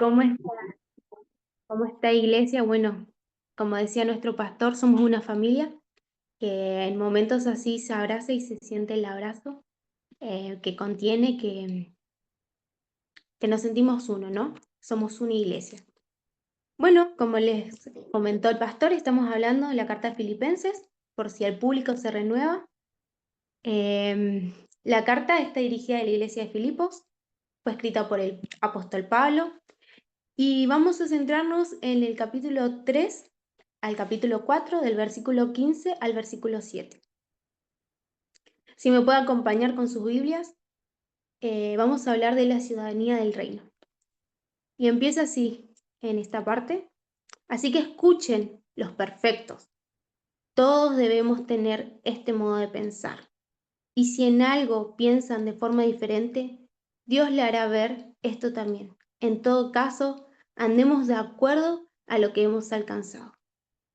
¿Cómo está iglesia? Bueno, como decía nuestro pastor, somos una familia que en momentos así se abraza y se siente el abrazo que contiene que nos sentimos uno, ¿no? Somos una iglesia. Bueno, como les comentó el pastor, estamos hablando de la carta de Filipenses, por si el público se renueva. La carta está dirigida a la iglesia de Filipos, fue escrita por el apóstol Pablo. Y vamos a centrarnos en el capítulo 3 al capítulo 4, del versículo 15 al versículo 7. Si me puede acompañar con sus Biblias, vamos a hablar de la ciudadanía del reino. Y empieza así en esta parte. Así que escuchen los perfectos. Todos debemos tener este modo de pensar. Y si en algo piensan de forma diferente, Dios le hará ver esto también. En todo caso, andemos de acuerdo a lo que hemos alcanzado.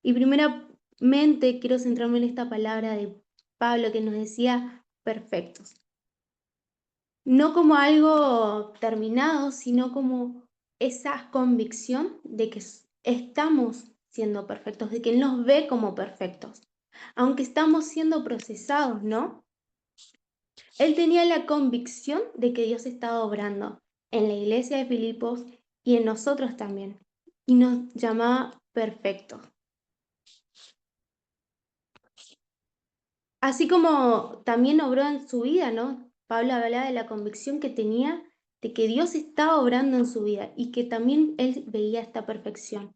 Y primeramente quiero centrarme en esta palabra de Pablo que nos decía perfectos. No como algo terminado, sino como esa convicción de que estamos siendo perfectos, de que Él nos ve como perfectos, aunque estamos siendo procesados, ¿no? Él tenía la convicción de que Dios estaba obrando en la iglesia de Filipos y en nosotros también, y nos llamaba perfectos. Así como también obró en su vida, ¿no? Pablo hablaba de la convicción que tenía de que Dios estaba obrando en su vida y que también él veía esta perfección.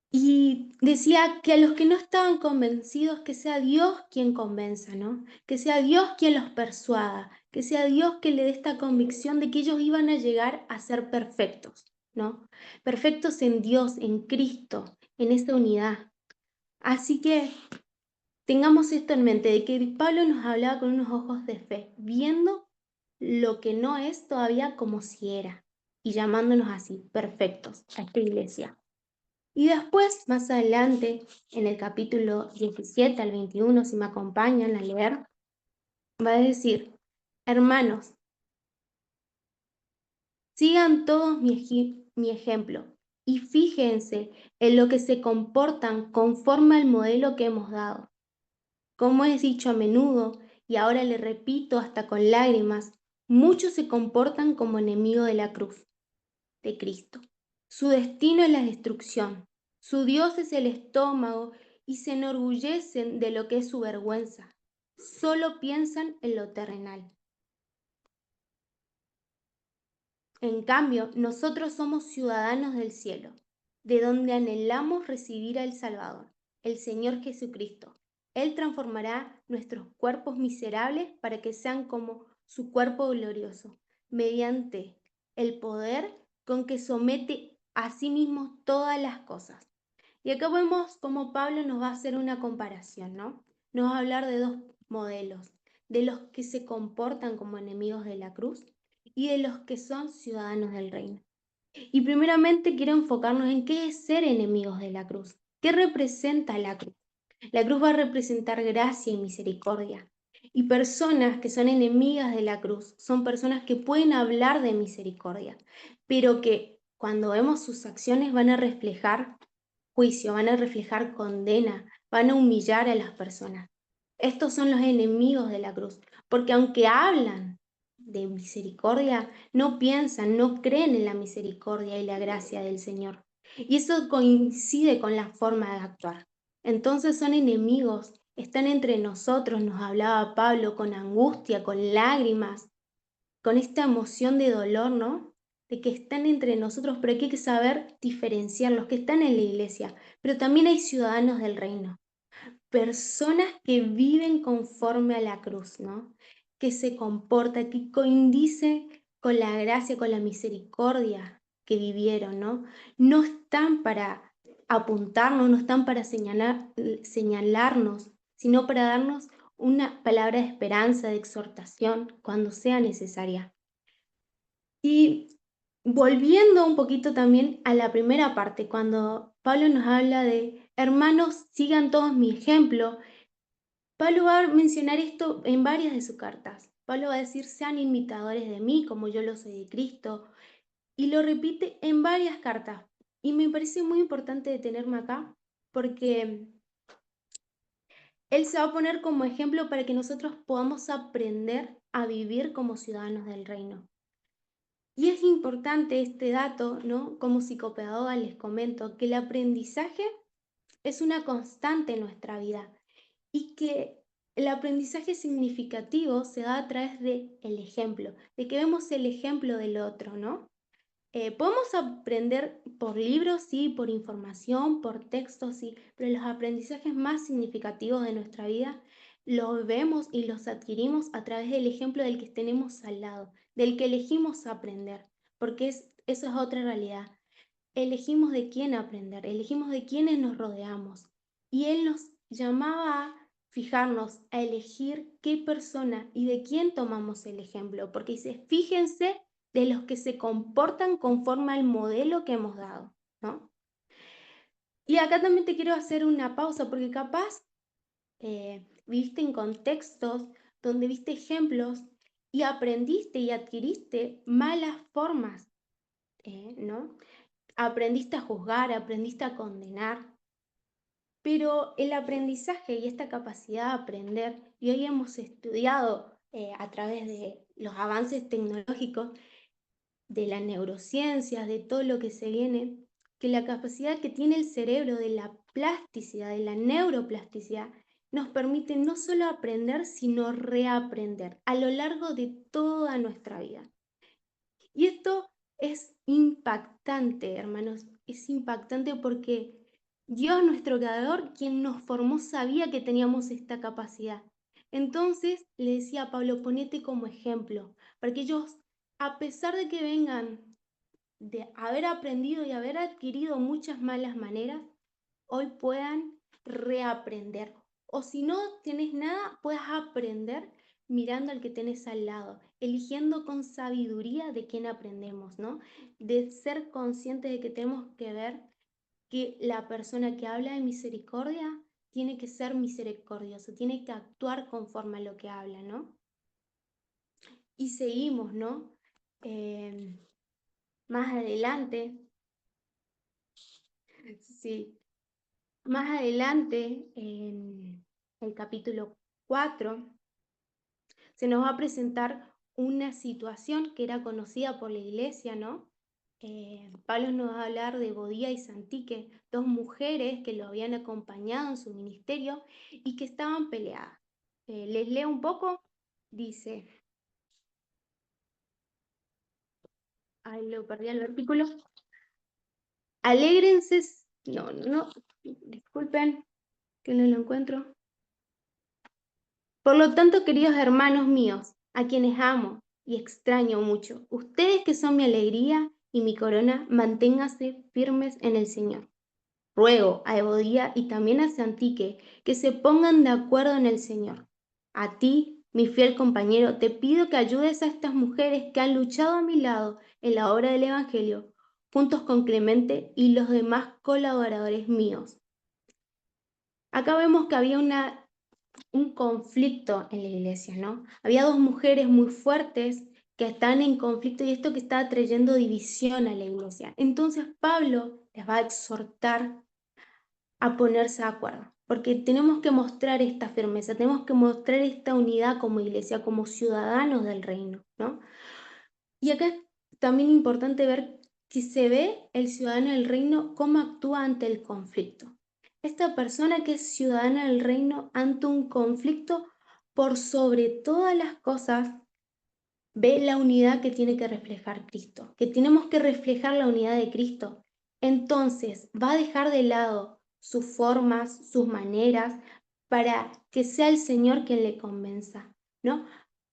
Y decía que a los que no estaban convencidos, que sea Dios quien convenza, ¿no? Que sea Dios quien los persuada, que sea Dios quien le dé esta convicción de que ellos iban a llegar a ser perfectos, ¿no? Perfectos en Dios, en Cristo, en esta unidad. Así que tengamos esto en mente, de que Pablo nos hablaba con unos ojos de fe, viendo lo que no es todavía como si era, y llamándonos así, perfectos, a esta iglesia. Y después, más adelante, en el capítulo 17 al 21, si me acompañan a leer, va a decir, hermanos, sigan todos mi ejemplo y fíjense en lo que se comportan conforme al modelo que hemos dado. Como he dicho a menudo, y ahora le repito hasta con lágrimas, muchos se comportan como enemigos de la cruz de Cristo. Su destino es la destrucción, su Dios es el estómago y se enorgullecen de lo que es su vergüenza. Solo piensan en lo terrenal. En cambio, nosotros somos ciudadanos del cielo, de donde anhelamos recibir al Salvador, el Señor Jesucristo. Él transformará nuestros cuerpos miserables para que sean como su cuerpo glorioso, mediante el poder con que somete a sí mismo todas las cosas. Y acá vemos cómo Pablo nos va a hacer una comparación, ¿no? Nos va a hablar de dos modelos, de los que se comportan como enemigos de la cruz y de los que son ciudadanos del reino. Y primeramente quiero enfocarnos en qué es ser enemigos de la cruz. ¿Qué representa la cruz? La cruz va a representar gracia y misericordia. Y personas que son enemigas de la cruz son personas que pueden hablar de misericordia, pero que cuando vemos sus acciones van a reflejar juicio, van a reflejar condena, van a humillar a las personas. Estos son los enemigos de la cruz, porque aunque hablan de misericordia, no piensan, no creen en la misericordia y la gracia del Señor. Y eso coincide con la forma de actuar. Entonces son enemigos, están entre nosotros, nos hablaba Pablo con angustia, con lágrimas, con esta emoción de dolor, ¿no? De que están entre nosotros, pero hay que saber diferenciar los que están en la iglesia, pero también hay ciudadanos del reino, personas que viven conforme a la cruz, ¿no? Que se comporta, que coincide con la gracia, con la misericordia que vivieron, ¿no? No están para apuntarnos, no están para señalarnos, sino para darnos una palabra de esperanza, de exhortación, cuando sea necesaria. Y volviendo un poquito también a la primera parte, cuando Pablo nos habla de, hermanos, sigan todos mi ejemplo, Pablo va a mencionar esto en varias de sus cartas. Pablo va a decir, sean imitadores de mí, como yo lo soy de Cristo. Y lo repite en varias cartas. Y me parece muy importante detenerme acá porque él se va a poner como ejemplo para que nosotros podamos aprender a vivir como ciudadanos del reino. Y es importante este dato, ¿no? Como psicopedagoga les comento que el aprendizaje es una constante en nuestra vida y que el aprendizaje significativo se da a través del ejemplo, de que vemos el ejemplo del otro, ¿no? Podemos aprender por libros, sí, por información, por textos, sí, pero los aprendizajes más significativos de nuestra vida los vemos y los adquirimos a través del ejemplo del que tenemos al lado, del que elegimos aprender, porque eso es otra realidad. Elegimos de quién aprender, elegimos de quiénes nos rodeamos. Y Él nos llamaba a fijarnos, a elegir qué persona y de quién tomamos el ejemplo, porque dice, fíjense de los que se comportan conforme al modelo que hemos dado, ¿no? Y acá también te quiero hacer una pausa, porque capaz viviste en contextos donde viste ejemplos y aprendiste y adquiriste malas formas, ¿no? Aprendiste a juzgar, aprendiste a condenar, pero el aprendizaje y esta capacidad de aprender, y hoy hemos estudiado a través de los avances tecnológicos, de las neurociencias, de todo lo que se viene, que la capacidad que tiene el cerebro de la plasticidad, de la neuroplasticidad, nos permite no solo aprender, sino reaprender a lo largo de toda nuestra vida. Y esto es impactante, hermanos, es impactante porque Dios, nuestro creador, quien nos formó, sabía que teníamos esta capacidad. Entonces le decía a Pablo, ponete como ejemplo, para que ellos, a pesar de que vengan de haber aprendido y haber adquirido muchas malas maneras, hoy puedan reaprender. O si no tienes nada, puedas aprender mirando al que tenés al lado, eligiendo con sabiduría de quién aprendemos, ¿no? De ser conscientes de que tenemos que ver que la persona que habla de misericordia tiene que ser misericordioso, tiene que actuar conforme a lo que habla, ¿no? Y seguimos, ¿no? Más adelante, sí, más adelante, en el capítulo 4, se nos va a presentar una situación que era conocida por la iglesia, ¿no? Pablo nos va a hablar de Bodía y Santique, dos mujeres que lo habían acompañado en su ministerio y que estaban peleadas. Les leo un poco, dice, ay, lo perdí el versículo, alégrense, no, disculpen que no lo encuentro. Por lo tanto, queridos hermanos míos, a quienes amo y extraño mucho, ustedes que son mi alegría y mi corona, manténganse firmes en el Señor. Ruego a Evodía y también a Santique que se pongan de acuerdo en el Señor. A ti, mi fiel compañero, te pido que ayudes a estas mujeres que han luchado a mi lado en la obra del Evangelio, juntos con Clemente y los demás colaboradores míos. Acá vemos que había un conflicto en la iglesia, ¿no? Había dos mujeres muy fuertes que están en conflicto y esto que está trayendo división a la iglesia. Entonces Pablo les va a exhortar a ponerse de acuerdo, porque tenemos que mostrar esta firmeza, tenemos que mostrar esta unidad como iglesia, como ciudadanos del reino, ¿no? Y acá es también importante ver si se ve el ciudadano del reino cómo actúa ante el conflicto. Esta persona que es ciudadana del reino ante un conflicto, por sobre todas las cosas, ve la unidad que tiene que reflejar Cristo, que tenemos que reflejar la unidad de Cristo. Entonces va a dejar de lado sus formas, sus maneras, para que sea el Señor quien le convenza, ¿no?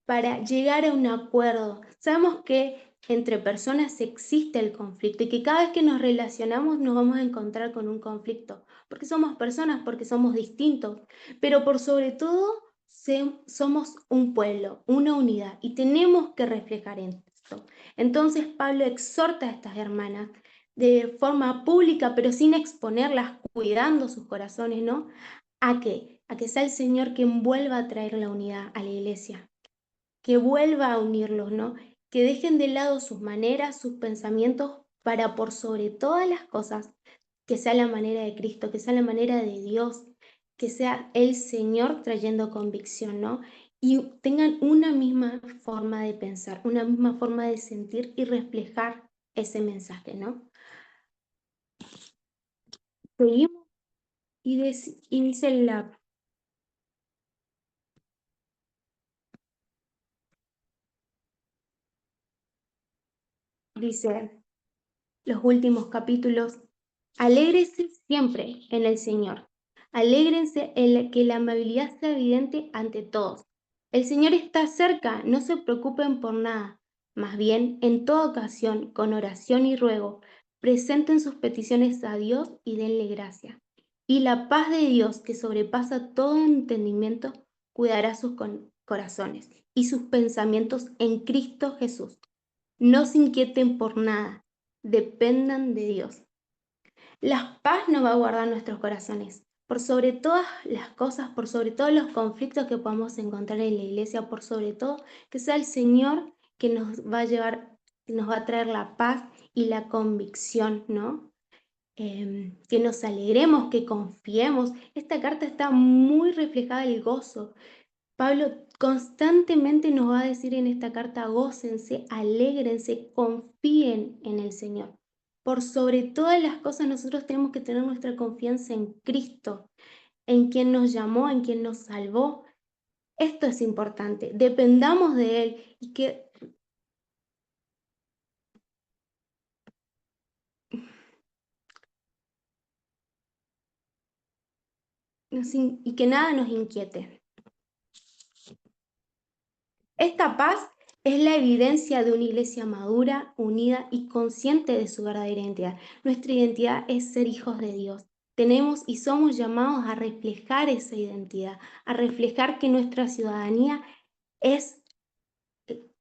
Para llegar a un acuerdo. Sabemos que entre personas existe el conflicto y que cada vez que nos relacionamos nos vamos a encontrar con un conflicto, porque somos personas, porque somos distintos, pero por sobre todo somos un pueblo, una unidad y tenemos que reflejar esto. Entonces Pablo exhorta a estas hermanas de forma pública, pero sin exponerlas, cuidando sus corazones, ¿no? ¿A qué? A que sea el Señor quien vuelva a traer la unidad a la iglesia, que vuelva a unirlos, ¿no? que dejen de lado sus maneras, sus pensamientos, para por sobre todas las cosas, que sea la manera de Cristo, que sea la manera de Dios, que sea el Señor trayendo convicción, ¿no? Y tengan una misma forma de pensar, una misma forma de sentir y reflejar ese mensaje, ¿no? Seguimos y dice dice los últimos capítulos: alégrense siempre en el Señor. Alégrense en que la amabilidad sea evidente ante todos. El Señor está cerca, no se preocupen por nada. Más bien, en toda ocasión, con oración y ruego, presenten sus peticiones a Dios y denle gracia. Y la paz de Dios, que sobrepasa todo entendimiento, cuidará sus corazones y sus pensamientos en Cristo Jesús. No se inquieten por nada, dependan de Dios. La paz nos va a guardar nuestros corazones. Por sobre todas las cosas, por sobre todos los conflictos que podamos encontrar en la iglesia, por sobre todo, que sea el Señor que nos va a llevar, que nos va a traer la paz y la convicción, ¿no? Que nos alegremos, que confiemos. Esta carta está muy reflejada el gozo. Pablo constantemente nos va a decir en esta carta: gócense, alégrense, confíen en el Señor. Por sobre todas las cosas, nosotros tenemos que tener nuestra confianza en Cristo, en quien nos llamó, en quien nos salvó. Esto es importante, dependamos de Él y que nada nos inquiete. Esta paz es la evidencia de una iglesia madura, unida y consciente de su verdadera identidad. Nuestra identidad es ser hijos de Dios. Tenemos y somos llamados a reflejar esa identidad, a reflejar que nuestra ciudadanía es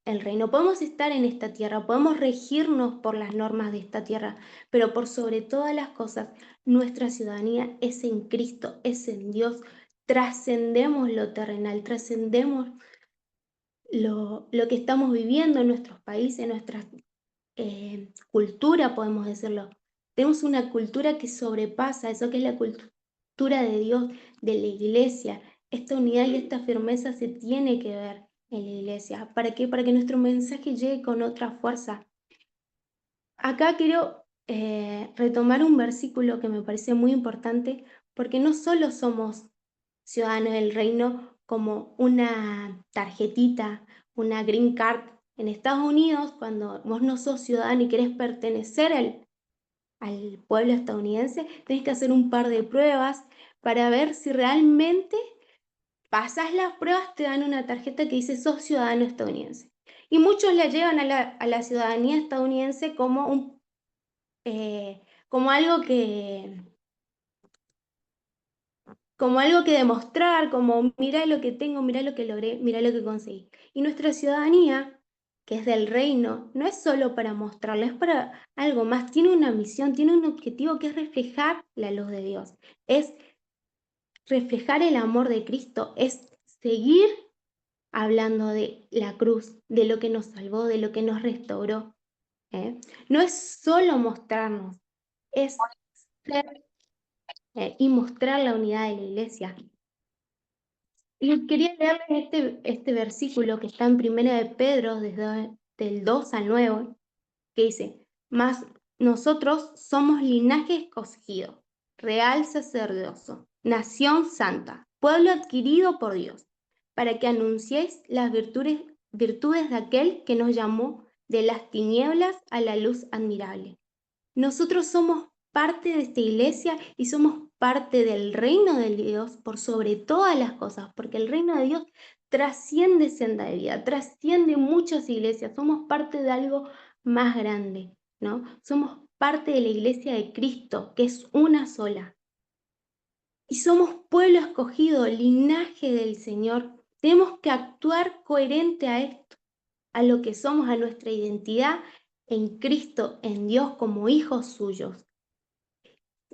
el reino. Podemos estar en esta tierra, podemos regirnos por las normas de esta tierra, pero por sobre todas las cosas, nuestra ciudadanía es en Cristo, es en Dios. Trascendemos lo terrenal, trascendemos lo que estamos viviendo en nuestros países, en nuestra cultura, podemos decirlo. Tenemos una cultura que sobrepasa eso, que es la cultura de Dios, de la iglesia. Esta unidad y esta firmeza se tiene que ver en la iglesia. ¿Para qué? Para que nuestro mensaje llegue con otra fuerza. Acá quiero retomar un versículo que me parece muy importante, porque no solo somos ciudadanos del reino como una tarjetita, una green card. En Estados Unidos, cuando vos no sos ciudadano y querés pertenecer al pueblo estadounidense, tenés que hacer un par de pruebas para ver si realmente pasás las pruebas, te dan una tarjeta que dice sos ciudadano estadounidense. Y muchos la llevan a la ciudadanía estadounidense como algo como algo que demostrar, como mirá lo que tengo, mirá lo que logré, mirá lo que conseguí. Y nuestra ciudadanía, que es del reino, no es solo para mostrarla, es para algo más. Tiene una misión, tiene un objetivo, que es reflejar la luz de Dios, es reflejar el amor de Cristo, es seguir hablando de la cruz, de lo que nos salvó, de lo que nos restauró. ¿eh? No es solo mostrarnos, es ser y mostrar la unidad de la iglesia. Y quería leerles este versículo que está en Primera de Pedro, desde del 2 al 9, que dice: mas nosotros somos linaje escogido, real sacerdocio, nación santa, pueblo adquirido por Dios, para que anunciéis las virtudes de aquel que nos llamó de las tinieblas a la luz admirable. Nosotros somos parte de esta iglesia y somos parte del reino de Dios por sobre todas las cosas, porque el reino de Dios trasciende senda de vida, trasciende muchas iglesias, somos parte de algo más grande, ¿no? Somos parte de la iglesia de Cristo, que es una sola. Y somos pueblo escogido, linaje del Señor. Tenemos que actuar coherente a esto, a lo que somos, a nuestra identidad en Cristo, en Dios, como hijos suyos.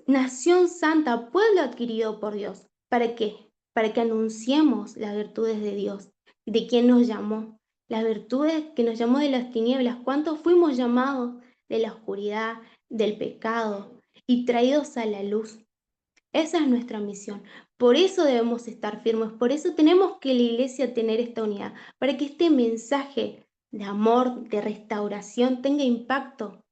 Nación santa, pueblo adquirido por Dios. ¿Para qué? Para que anunciemos las virtudes de Dios, de quien nos llamó, las virtudes que nos llamó de las tinieblas. ¿Cuántos fuimos llamados de la oscuridad, del pecado y traídos a la luz? Esa es nuestra misión. Por eso debemos estar firmes, por eso tenemos que la iglesia tener esta unidad, para que este mensaje de amor, de restauración tenga impacto.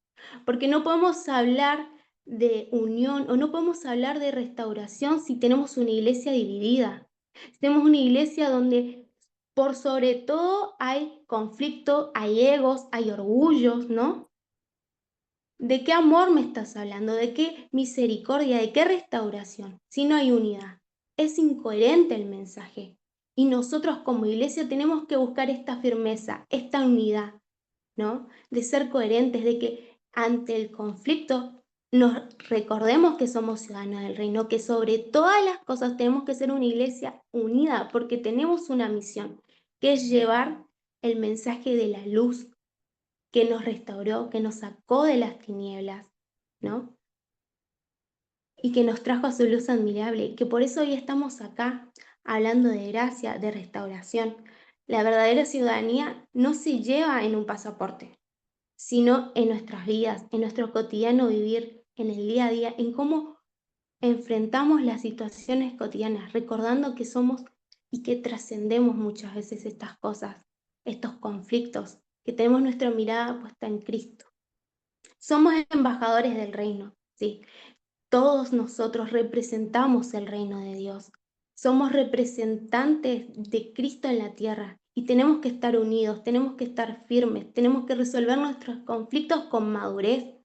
Porque no podemos hablar de unión o no podemos hablar de restauración si tenemos una iglesia dividida. Si tenemos una iglesia donde por sobre todo hay conflicto, hay egos, hay orgullos, ¿no? ¿De qué amor me estás hablando? ¿De qué misericordia? ¿De qué restauración? Si no hay unidad. Es incoherente el mensaje. Y nosotros como iglesia tenemos que buscar esta firmeza, esta unidad, ¿no? De ser coherentes, de que ante el conflicto nos recordemos que somos ciudadanos del reino, que sobre todas las cosas tenemos que ser una iglesia unida, porque tenemos una misión, que es llevar el mensaje de la luz que nos restauró, que nos sacó de las tinieblas, ¿no? Y que nos trajo a su luz admirable, que por eso hoy estamos acá hablando de gracia, de restauración. La verdadera ciudadanía no se lleva en un pasaporte, sino en nuestras vidas, en nuestro cotidiano vivir, en el día a día, en cómo enfrentamos las situaciones cotidianas, recordando que somos y que trascendemos muchas veces estas cosas, estos conflictos, que tenemos nuestra mirada puesta en Cristo. Somos embajadores del reino, sí. Todos nosotros representamos el reino de Dios. Somos representantes de Cristo en la tierra y tenemos que estar unidos, tenemos que estar firmes, tenemos que resolver nuestros conflictos con madurez,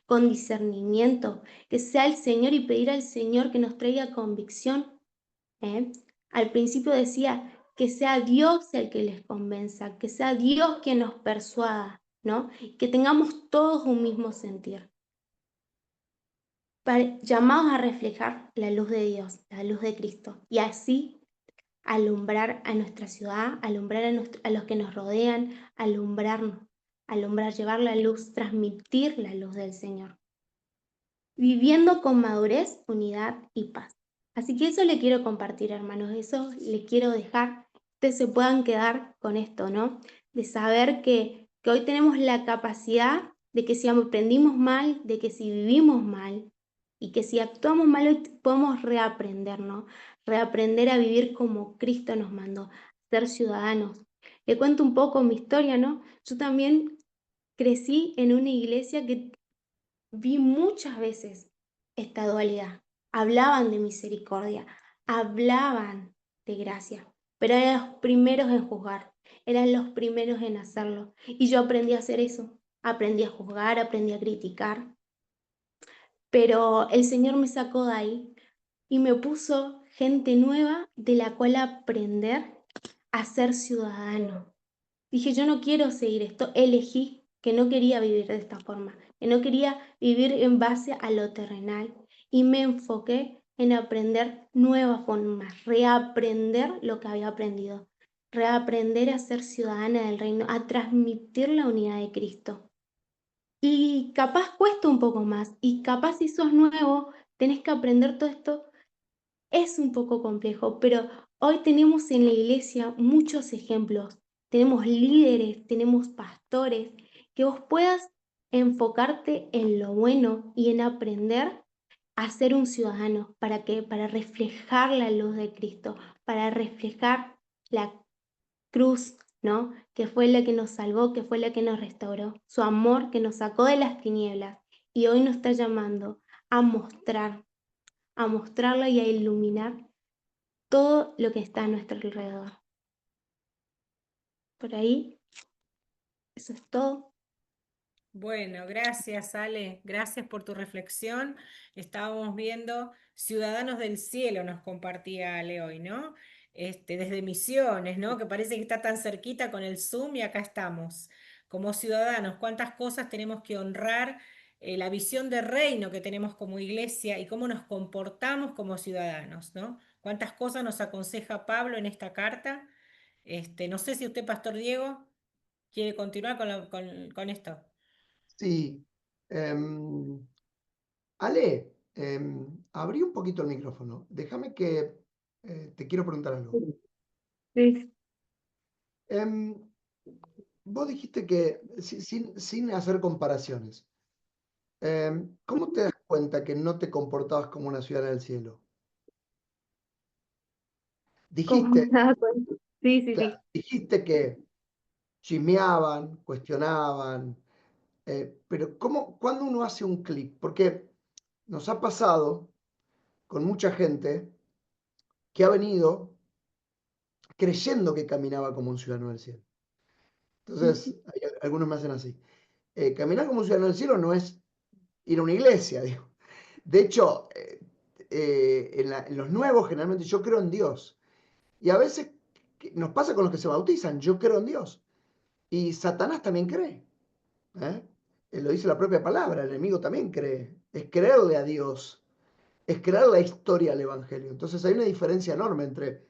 con discernimiento, que sea el Señor y pedir al Señor que nos traiga convicción. ¿eh? Al principio decía que sea Dios el que les convenza, que sea Dios quien nos persuada, ¿no? Que tengamos todos un mismo sentir, llamados a reflejar la luz de Dios, la luz de Cristo, y así alumbrar a nuestra ciudad, alumbrar a los que nos rodean, alumbrar, llevar la luz, transmitir la luz del Señor, viviendo con madurez, unidad y paz. Así que eso le quiero compartir, hermanos, eso le quiero dejar, ustedes se puedan quedar con esto, ¿no? De saber que hoy tenemos la capacidad de que si aprendimos mal, de que si vivimos mal y que si actuamos mal, hoy podemos reaprender, ¿no? Reaprender a vivir como Cristo nos mandó, ser ciudadanos. Le cuento un poco mi historia, ¿no? Yo también crecí en una iglesia que vi muchas veces esta dualidad. Hablaban de misericordia, hablaban de gracia, pero eran los primeros en juzgar, eran los primeros en hacerlo. Y yo aprendí a hacer eso, aprendí a juzgar, aprendí a criticar, pero el Señor me sacó de ahí y me puso gente nueva de la cual aprender a ser ciudadano. Dije, yo no quiero seguir esto, elegí que no quería vivir de esta forma, que no quería vivir en base a lo terrenal y me enfoqué en aprender nuevas formas, reaprender lo que había aprendido, reaprender a ser ciudadana del reino, a transmitir la unidad de Cristo. Y capaz cuesta un poco más y capaz si sos nuevo tenés que aprender todo esto, es un poco complejo, pero hoy tenemos en la iglesia muchos ejemplos. Tenemos líderes, tenemos pastores, que vos puedas enfocarte en lo bueno y en aprender a ser un ciudadano. ¿Para qué? Para reflejar la luz de Cristo, para reflejar la cruz, ¿no? Que fue la que nos salvó, que fue la que nos restauró, su amor que nos sacó de las tinieblas y hoy nos está llamando a mostrar, a mostrarla y a iluminar todo lo que está a nuestro alrededor. Por ahí, eso es todo. Bueno, gracias, Ale. Gracias por tu reflexión. Estábamos viendo Ciudadanos del Cielo, nos compartía Ale hoy, ¿no? Desde Misiones, ¿no? Que parece que está tan cerquita con el Zoom y acá estamos. Como ciudadanos, cuántas cosas tenemos que honrar, la visión de reino que tenemos como iglesia y cómo nos comportamos como ciudadanos, ¿no? Cuántas cosas nos aconseja Pablo en esta carta. No sé si usted, Pastor Diego, quiere continuar con esto. Sí. Ale, abrí un poquito el micrófono. Déjame que te quiero preguntar algo. Sí. Em, vos dijiste que, sin hacer comparaciones, ¿cómo te das cuenta que no te comportabas como una ciudadana del cielo? ¿Cómo Dijiste, me daba cuenta? Sí, sí, claro, sí. dijiste que chismeaban, cuestionaban, pero ¿cuándo uno hace un clic? Porque nos ha pasado con mucha gente que ha venido creyendo que caminaba como un ciudadano del cielo. Entonces, algunos me hacen así. Caminar como un ciudadano del cielo no es ir a una iglesia, digo. De hecho, en los nuevos generalmente yo creo en Dios. Y a veces nos pasa con los que se bautizan, yo creo en Dios. Y Satanás también cree. ¿eh? Lo dice la propia palabra, el enemigo también cree. Es creerle a Dios, es creer la historia del Evangelio. Entonces hay una diferencia enorme entre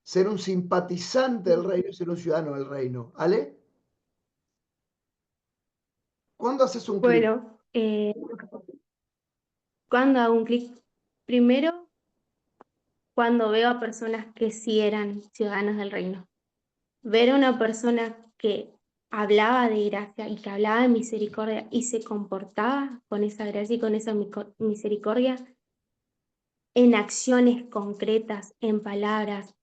ser un simpatizante del reino y ser un ciudadano del reino. ¿Ale? ¿Cuándo haces un clic? Bueno, ¿cuándo hago un clic? Primero, cuando veo a personas que sí eran ciudadanos del reino. Ver a una persona que hablaba de gracia y que hablaba de misericordia y se comportaba con esa gracia y con esa misericordia en acciones concretas, en palabras,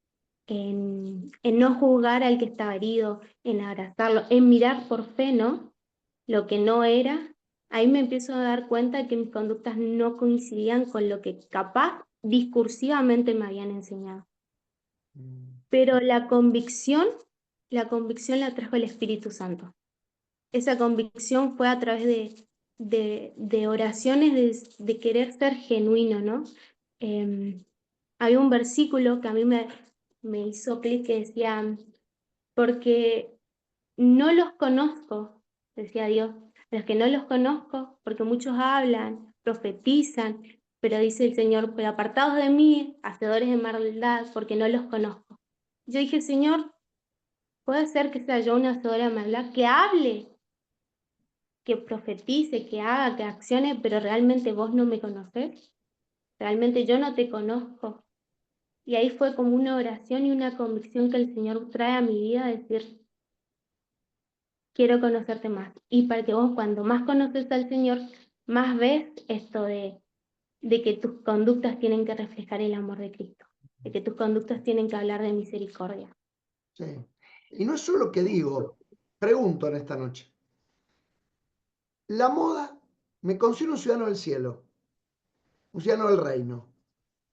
en no juzgar al que estaba herido, en abrazarlo, en mirar por fe, ¿no? Lo que no era, ahí me empiezo a dar cuenta que mis conductas no coincidían con lo que capaz discursivamente me habían enseñado. Pero la convicción la trajo el Espíritu Santo. Esa convicción fue a través de oraciones de querer ser genuino, ¿no? Había un versículo que a mí me hizo clic que decía, porque no los conozco, decía Dios, los que no los conozco, porque muchos hablan, profetizan, pero dice el Señor, pero apartados de mí, hacedores de maldad, porque no los conozco. Yo dije, Señor, puede ser que sea yo una hacedora de maldad, que hable, que profetice, que haga, que accione, pero realmente vos no me conocés, realmente yo no te conozco. Y ahí fue como una oración y una convicción que el Señor trae a mi vida, decir, quiero conocerte más. Y para que vos cuando más conoces al Señor, más ves esto de que tus conductas tienen que reflejar el amor de Cristo, de que tus conductas tienen que hablar de misericordia. Sí. Y no es solo que digo, pregunto en esta noche. La moda, me considero un ciudadano del cielo, un ciudadano del reino,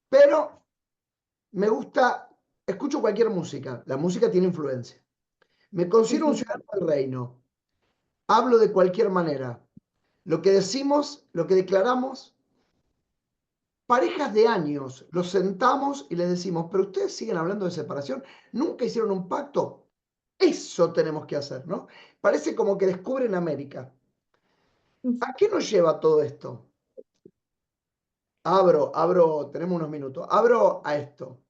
pero me gusta, escucho cualquier música, la música tiene influencia. Me considero un ciudadano del reino, hablo de cualquier manera. Lo que decimos, lo que declaramos, parejas de años, los sentamos y les decimos, pero ustedes siguen hablando de separación, nunca hicieron un pacto. Eso tenemos que hacer, ¿no? Parece como que descubren América. ¿A qué nos lleva todo esto? Tenemos unos minutos. Abro a esto.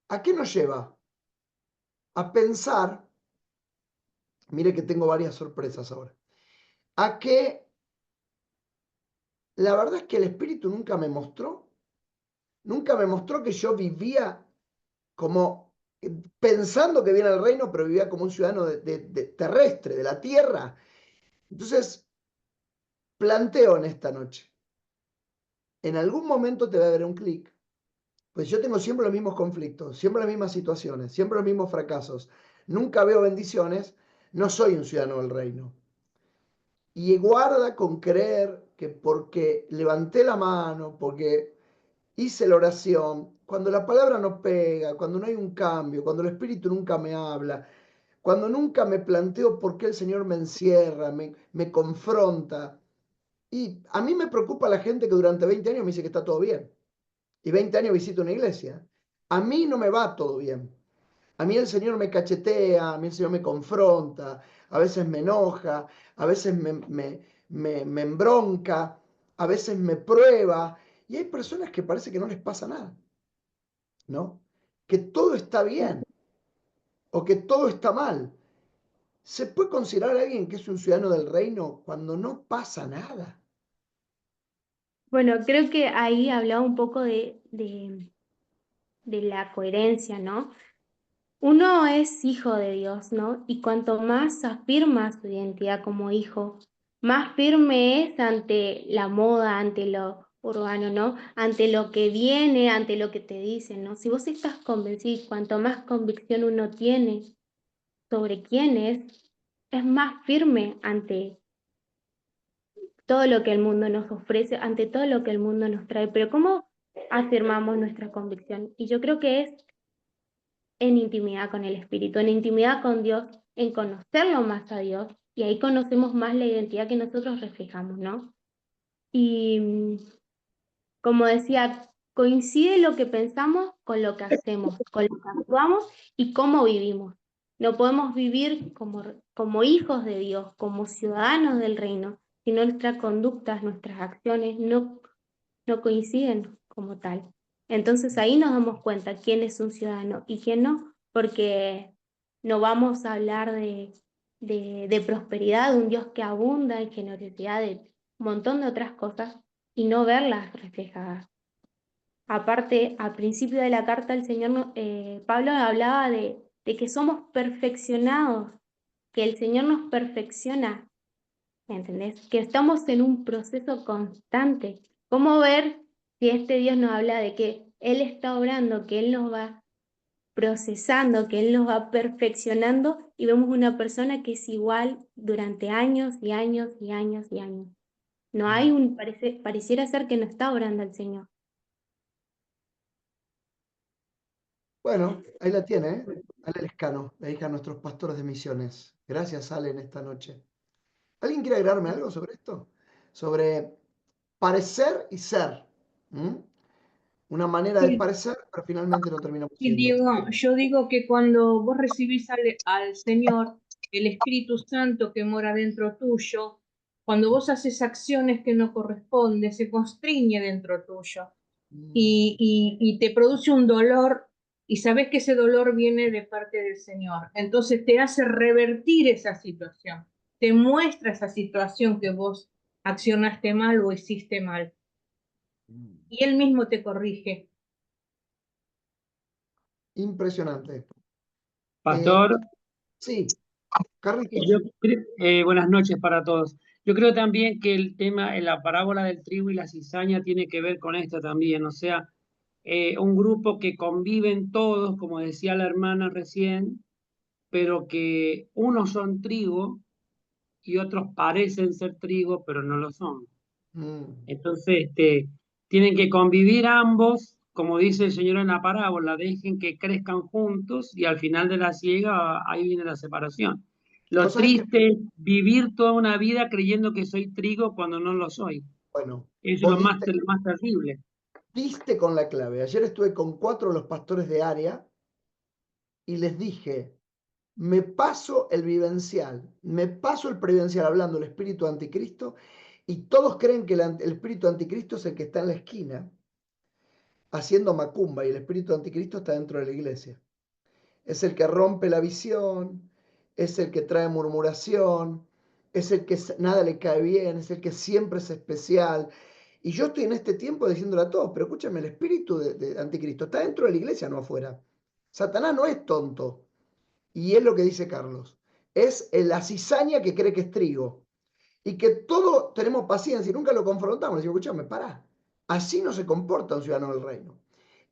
¿A qué nos lleva? A pensar, mire que tengo varias sorpresas ahora, a que la verdad es que el Espíritu nunca me mostró que yo vivía como pensando que viene el reino, pero vivía como un ciudadano terrestre, de la tierra. Entonces, planteo en esta noche, en algún momento te va a haber un clic, pues yo tengo siempre los mismos conflictos, siempre las mismas situaciones, siempre los mismos fracasos, nunca veo bendiciones, no soy un ciudadano del reino. Y guarda con creer que porque levanté la mano, porque hice la oración, cuando la palabra no pega, cuando no hay un cambio, cuando el Espíritu nunca me habla, cuando nunca me planteo por qué el Señor me encierra, me confronta. Y a mí me preocupa la gente que durante 20 años me dice que está todo bien. Y 20 años visito una iglesia. A mí no me va todo bien. A mí el Señor me cachetea, a mí el Señor me confronta, a veces me enoja, a veces me embronca, a veces me prueba. Y hay personas que parece que no les pasa nada, ¿no? Que todo está bien o que todo está mal. ¿Se puede considerar a alguien que es un ciudadano del reino cuando no pasa nada? Bueno, creo que ahí hablaba un poco de la coherencia, ¿no? Uno es hijo de Dios, ¿no? Y cuanto más afirma su identidad como hijo, más firme es ante la moda, ante lo urbano, ¿no? Ante lo que viene, ante lo que te dicen, ¿no? Si vos estás convencido, y cuanto más convicción uno tiene sobre quién es más firme ante todo lo que el mundo nos ofrece, ante todo lo que el mundo nos trae. Pero ¿cómo afirmamos nuestra convicción? Y yo creo que es en intimidad con el Espíritu, en intimidad con Dios, en conocerlo más a Dios, y ahí conocemos más la identidad que nosotros reflejamos, ¿no? Y como decía, coincide lo que pensamos con lo que hacemos, con lo que actuamos y cómo vivimos. No podemos vivir como hijos de Dios, como ciudadanos del reino, si nuestras conductas, nuestras acciones no coinciden como tal. Entonces ahí nos damos cuenta quién es un ciudadano y quién no, porque no vamos a hablar de prosperidad, de un Dios que abunda en generosidad, de un montón de otras cosas y no verlas reflejadas. Aparte, al principio de la carta el Señor, Pablo hablaba de que somos perfeccionados, que el Señor nos perfecciona. ¿Entendés? Que estamos en un proceso constante. ¿Cómo ver si este Dios nos habla de que Él está obrando, que Él nos va procesando, que Él nos va perfeccionando y vemos una persona que es igual durante años y años y años y años? No hay pareciera ser que no está obrando el Señor. Bueno, ahí la tiene, ¿eh? Ale Lescano, la hija de nuestros pastores de misiones. Gracias, Ale, en esta noche. ¿Alguien quiere agregarme algo sobre esto? Sobre parecer y ser. ¿Mm? Una manera de Sí, parecer, pero finalmente no terminamos sí, siendo. Diego, yo digo que cuando vos recibís al Señor, el Espíritu Santo que mora dentro tuyo, cuando vos haces acciones que no corresponden, se constriñe dentro tuyo Mm, y te produce un dolor y sabés que ese dolor viene de parte del Señor. Entonces te hace revertir esa situación, te muestra esa situación que vos accionaste mal o hiciste mal mm. y Él mismo te corrige. Impresionante. Pastor, Sí, yo Carlitos. buenas noches para todos. Yo creo también que el tema en la parábola del trigo y la cizaña tiene que ver con esto también, o sea, un grupo que conviven todos, como decía la hermana recién, pero que unos son trigo y otros parecen ser trigo, pero no lo son. Mm. Entonces, tienen que convivir ambos, como dice el Señor en la parábola, dejen que crezcan juntos y al final de la siega ahí viene la separación. Vos Lo sabés que, triste es vivir toda una vida creyendo que soy trigo cuando no lo soy. bueno, Eso es vos lo más terrible. diste con la clave. Ayer estuve con 4 de los pastores de área y les dije, me paso el vivencial, me paso el previdencial hablando del espíritu anticristo y todos creen que el espíritu anticristo es el que está en la esquina haciendo macumba y el espíritu anticristo está dentro de la iglesia. Es el que rompe la visión, es el que trae murmuración, es el que nada le cae bien, es el que siempre es especial. Y yo estoy en este tiempo diciéndole a todos, pero escúchame, el espíritu de anticristo está dentro de la iglesia, no afuera. Satanás no es tonto. Y es lo que dice Carlos. Es la cizaña que cree que es trigo. Y que todo tenemos paciencia y nunca lo confrontamos. Le decimos, escúchame, pará. Así no se comporta un ciudadano del reino.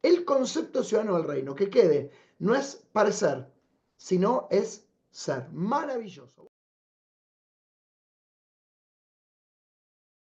El concepto ciudadano del reino, que quede, no es parecer, sino es ser. Maravilloso.